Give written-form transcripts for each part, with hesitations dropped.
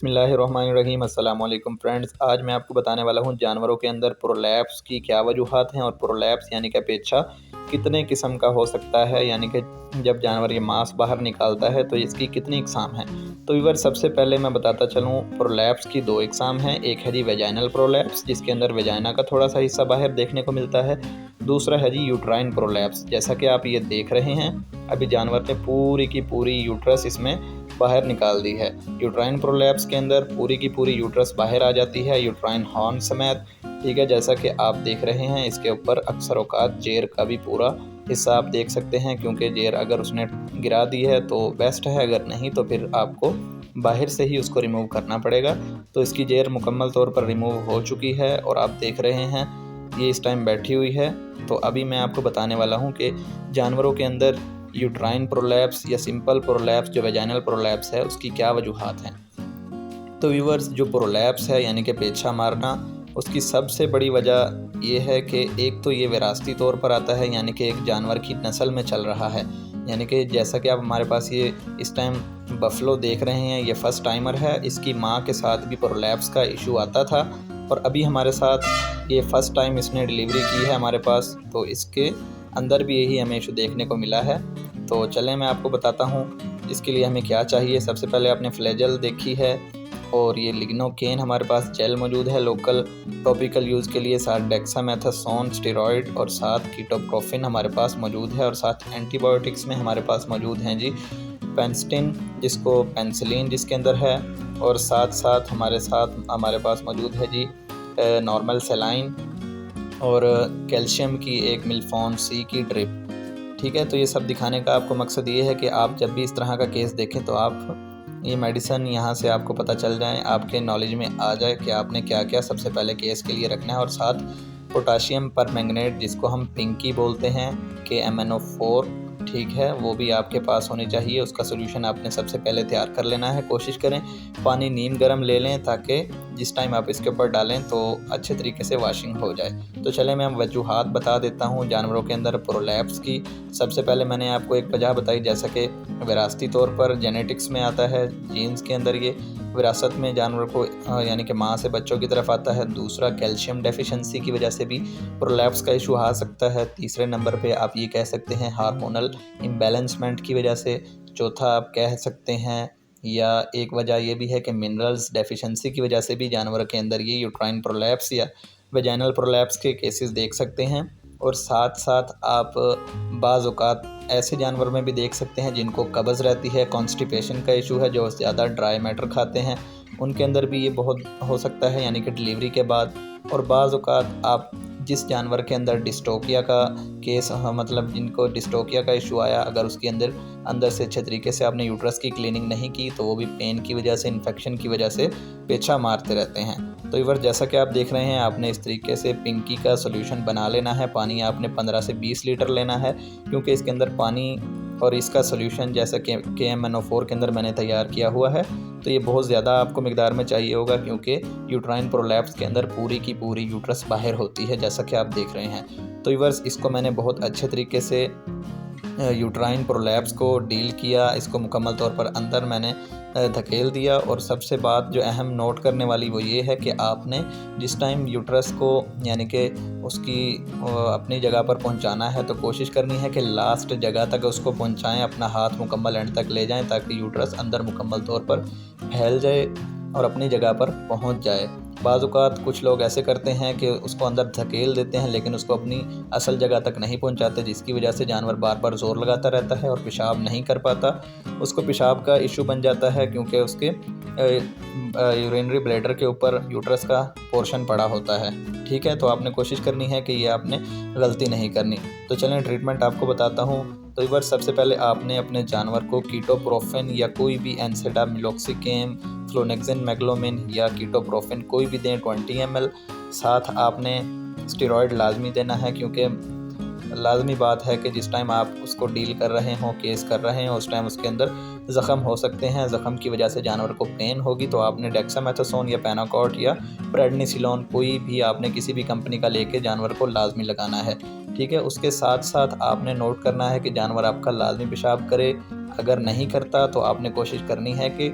बिस्मिल्लाहिर्रहमानिर्रहीम। अस्सलाम वालेकुम फ्रेंड्स, आज मैं आपको बताने वाला हूँ जानवरों के अंदर प्रोलैप्स की क्या वजूहात हैं और प्रोलैप्स यानी कि अपेक्षा कितने किस्म का हो सकता है, यानी कि जब जानवर ये मांस बाहर निकालता है तो इसकी कितनी इकसाम हैं। तो व्यूअर, सबसे पहले मैं बताता चलूँ, प्रोलैप्स की दो इकसाम हैं। एक है जी वेजाइनल प्रोलैप्स, जिसके अंदर वेजाइना का थोड़ा सा हिस्सा बाहर देखने को मिलता है। दूसरा है जी यूट्राइन प्रोलैप्स। जैसा कि आप ये देख रहे हैं, अभी जानवर ने पूरी की पूरी यूट्रस इसमें बाहर निकाल दी है। यूट्राइन प्रोलैप्स के अंदर पूरी की पूरी यूट्रस बाहर आ जाती है, यूट्राइन हॉर्न समेत। ठीक है, जैसा कि आप देख रहे हैं, इसके ऊपर अक्सर औकात जेर का भी पूरा हिस्सा आप देख सकते हैं, क्योंकि जेर अगर उसने गिरा दी है तो बेस्ट है, अगर नहीं तो फिर आपको बाहर से ही उसको रिमूव करना पड़ेगा। तो इसकी जेर मुकम्मल तौर पर रिमूव हो चुकी है और आप देख रहे हैं ये इस टाइम बैठी हुई है। तो अभी मैं आपको बताने वाला हूँ कि जानवरों के अंदर यूट्राइन प्रोलैप्स या सिंपल प्रोलैप्स जो वेजाइनल प्रोलैप्स है उसकी क्या वजूहात हैं। तो व्यूअर्स, जो प्रोलैप्स है यानी कि पेच्छा मारना, उसकी सबसे बड़ी वजह ये है कि एक तो ये विरासती तौर पर आता है, यानी कि एक जानवर की नस्ल में चल रहा है। यानी कि जैसा कि आप हमारे पास ये इस टाइम बफलो देख रहे हैं, ये फर्स्ट टाइमर है। इसकी माँ के साथ भी प्रोलैप्स का इशू आता था और अभी हमारे साथ ये फर्स्ट टाइम इसने डिलीवरी की है हमारे पास, तो इसके अंदर भी यही हमें इशू देखने को मिला है। तो चलें मैं आपको बताता हूँ इसके लिए हमें क्या चाहिए। सबसे पहले आपने फ्लैजेल देखी है और ये लिग्नोकेन हमारे पास जेल मौजूद है लोकल टॉपिकल यूज़ के लिए, साथ डेक्सामेथासोन स्टेरॉयड और साथ कीटोप्रोफिन हमारे पास मौजूद है, और साथ एंटीबायोटिक्स में हमारे पास मौजूद हैं जी पेंसिटिन, जिसको पेंसिलिन जिसके अंदर है, और साथ साथ हमारे पास मौजूद है जी नॉर्मल सेलाइन और कैल्शियम की एक मिल्फॉन सी की ड्रिप। ठीक है, तो ये सब दिखाने का आपको मकसद ये है कि आप जब भी इस तरह का केस देखें तो आप ये मेडिसिन यहाँ से आपको पता चल जाए, आपके नॉलेज में आ जाए कि आपने क्या क्या सबसे पहले केस के लिए रखना है। और साथ पोटाशियम परमैंगनेट, जिसको हम पिंकी बोलते हैं, KMnO4, ठीक है, वो भी आपके पास होनी चाहिए। उसका सोल्यूशन आपने सबसे पहले तैयार कर लेना है। कोशिश करें पानी नीम गर्म ले लें, ताकि जिस टाइम आप इसके ऊपर डालें तो अच्छे तरीके से वॉशिंग हो जाए। तो चलें मैं वजूहात बता देता हूँ जानवरों के अंदर प्रोलैप्स की। सबसे पहले मैंने आपको एक वजह बताई, जैसा कि विरासती तौर पर जेनेटिक्स में आता है, जीन्स के अंदर ये विरासत में जानवर को यानी कि माँ से बच्चों की तरफ आता है। दूसरा, कैल्शियम डेफिशिएंसी की वजह से भी प्रोलैप्स का इशू आ सकता है। तीसरे नंबर पे आप ये कह सकते हैं हार्मोनल इम्बैलेंसमेंट की वजह से। चौथा, आप कह सकते हैं या एक वजह ये भी है कि मिनरल्स डेफिशिएंसी की वजह से भी जानवर के अंदर ये यूट्राइन प्रोलैप्स या वेजाइनल प्रोलैप्स के केसेस देख सकते हैं। और साथ साथ आप बाज़ औक़ात ऐसे जानवर में भी देख सकते हैं जिनको कब्ज़ रहती है, कॉन्स्टिपेशन का इशू है, जो ज़्यादा ड्राई मैटर खाते हैं, उनके अंदर भी ये बहुत हो सकता है, यानी कि डिलीवरी के बाद। और बाज़ औक़ात आप जिस जानवर के अंदर डिस्टोकिया का केस, मतलब जिनको डिस्टोकिया का इशू आया, अगर उसके अंदर से अच्छे तरीके से आपने यूट्रस की क्लीनिंग नहीं की तो वो भी पेन की वजह से, इन्फेक्शन की वजह से पेच्छा मारते रहते हैं। तो इवर, जैसा कि आप देख रहे हैं, आपने इस तरीके से पिंकी का सोल्यूशन बना लेना है। पानी आपने 15 से 20 लीटर लेना है, क्योंकि इसके अंदर पानी और इसका सोल्यूशन जैसा कि KMnO4 के अंदर मैंने तैयार किया हुआ है, तो ये बहुत ज़्यादा आपको मिकदार में चाहिए होगा, क्योंकि यूट्राइन प्रोलैप्स के अंदर पूरी की पूरी यूट्रस बाहर होती है, जैसा कि आप देख रहे हैं। तो व्यूअर्स, इसको मैंने बहुत अच्छे तरीके से यूट्राइन प्रोलैप्स को डील किया, इसको मुकम्मल तौर पर अंदर मैंने धकेल दिया। और सबसे बात जो अहम नोट करने वाली वो ये है कि आपने जिस टाइम यूट्रस को यानी कि उसकी अपनी जगह पर पहुंचाना है, तो कोशिश करनी है कि लास्ट जगह तक उसको पहुंचाएं, अपना हाथ मुकम्मल एंड तक ले जाएं, ताकि यूट्रस अंदर मुकम्मल तौर पर फैल जाए और अपनी जगह पर पहुंच जाए। बाज़ औक़ात कुछ लोग ऐसे करते हैं कि उसको अंदर धकेल देते हैं, लेकिन उसको अपनी असल जगह तक नहीं पहुंचाते, जिसकी वजह से जानवर बार बार ज़ोर लगाता रहता है और पेशाब नहीं कर पाता। उसको पेशाब का इशू बन जाता है, क्योंकि उसके यूरिनरी ब्लैडर के ऊपर यूट्रस का पोर्शन पड़ा होता है। ठीक है, तो आपने कोशिश करनी है कि ये आपने गलती नहीं करनी। तो चलें ट्रीटमेंट आपको बताता हूँ। तो एक बार सबसे पहले आपने अपने जानवर को कीटोप्रोफिन या कोई भी एनसेडा, मिलोक्सिकेम, फ्लोनेक्सिन, मैग्लोमिन या कीटोप्रोफिन कोई भी दें 20 ml। साथ आपने स्टेरॉयड लाजमी देना है, क्योंकि लाजमी बात है कि जिस टाइम आप उसको डील कर रहे हों, केस कर रहे हों, उस टाइम उसके अंदर ज़ख़म हो सकते हैं। ज़ख़म की वजह से जानवर को पेन होगी, तो आपने डेक्सामेथासोन या पैनाकॉर्ट या प्रेडनिसिलोन कोई भी आपने किसी भी कंपनी का लेके जानवर को लाजमी लगाना है। ठीक है, उसके साथ साथ आपने नोट करना है कि जानवर आपका लाजमी पेशाब करे। अगर नहीं करता तो आपने कोशिश करनी है कि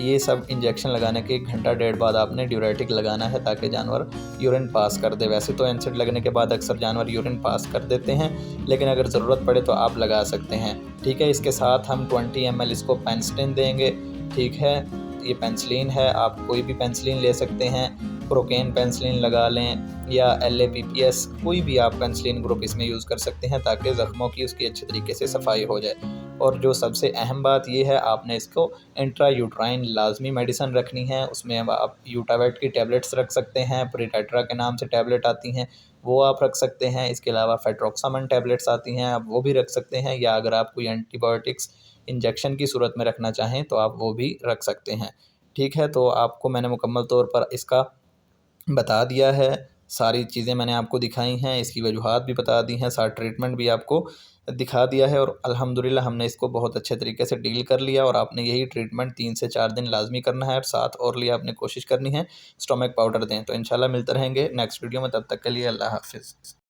ये सब इंजेक्शन लगाने के 1 घंटा डेढ़ बाद आपने ड्यूरेटिक लगाना है ताकि जानवर यूरिन पास कर दे। वैसे तो एनसेड लगने के बाद अक्सर जानवर यूरिन पास कर देते हैं, लेकिन अगर ज़रूरत पड़े तो आप लगा सकते हैं। ठीक है, इसके साथ हम 20 ml इसको पेनिसिलिन देंगे। ठीक है, ये पेनिसिलिन है, आप कोई भी पेनिसिलिन ले सकते हैं, प्रोकेन पेनिसिलिन लगा लें या LAPPS, कोई भी आप पेनिसिलिन ग्रुप इसमें यूज़ कर सकते हैं ताकि ज़ख्मों की उसकी अच्छे तरीके से सफाई हो जाए। और जो सबसे अहम बात ये है, आपने इसको इंट्रा यूट्राइन लाजमी मेडिसिन रखनी है। उसमें अब आप यूटावेट की टैबलेट्स रख सकते हैं, प्रीटेट्रा के नाम से टैबलेट आती हैं वो आप रख सकते हैं। इसके अलावा फेट्रोक्सामन टैबलेट्स आती हैं, आप वो भी रख सकते हैं, या अगर आप कोई एंटीबायोटिक्स इंजेक्शन की सूरत में रखना चाहें तो आप वो भी रख सकते हैं। ठीक है, तो आपको मैंने मुकम्मल तौर पर इसका बता दिया है, सारी चीज़ें मैंने आपको दिखाई हैं, इसकी वजूहात भी बता दी हैं, सारा ट्रीटमेंट भी आपको दिखा दिया है और अल्हम्दुलिल्लाह हमने इसको बहुत अच्छे तरीके से डील कर लिया। और आपने यही ट्रीटमेंट 3 से 4 दिन लाज़मी करना है और 7 और लिए आपने कोशिश करनी है स्टोमक पाउडर दें। तो इंशाल्लाह मिलते रहेंगे नेक्स्ट वीडियो में, तब तक के लिए अल्लाह हाफ़िज़।